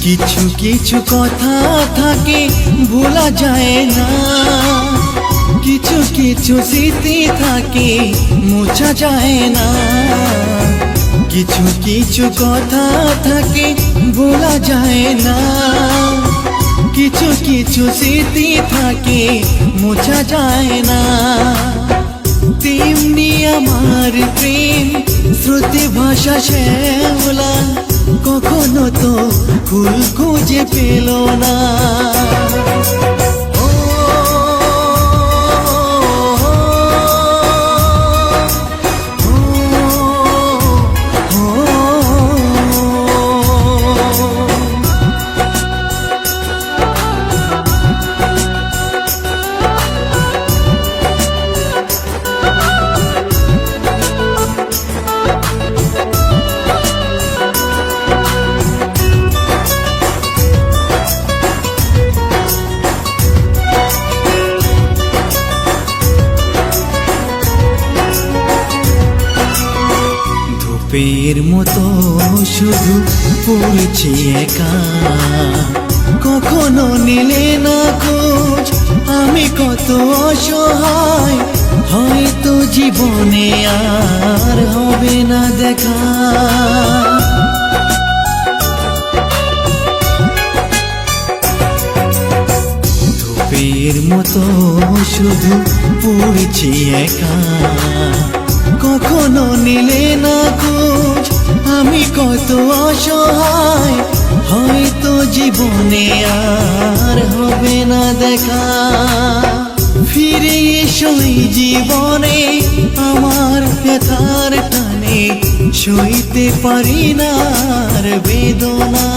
কিছু কিছু কথা থাকে ভোলা যায় না, কিছু কিছু স্মৃতি থাকে মোছা যায় না। কিছু কিছু কথা থাকে ভোলা যায় না, কিছু কিছু স্মৃতি থাকে মোছা যায় না। তেমনি আমার প্রেম শ্রুতি ভাষা শ্যাওলা কখনো তো ফুল খুঁজে পেল না। ধূপের মতো শুধু পড়েছি একা, কখনো নিলে না খোঁজ আমি কত অসহায়, হয়তো জীবনে আর হবে না দেখা। ধূপের মতো শুধু পড়েছি একা, কখনো নিলে না খোঁজ আমি কত অসহায়, হয়তো জীবনে আর হবে না দেখা। ফিরে এসোই জীবনে আমার ব্যথার টানে, সইতে পারি না আর বেদনা।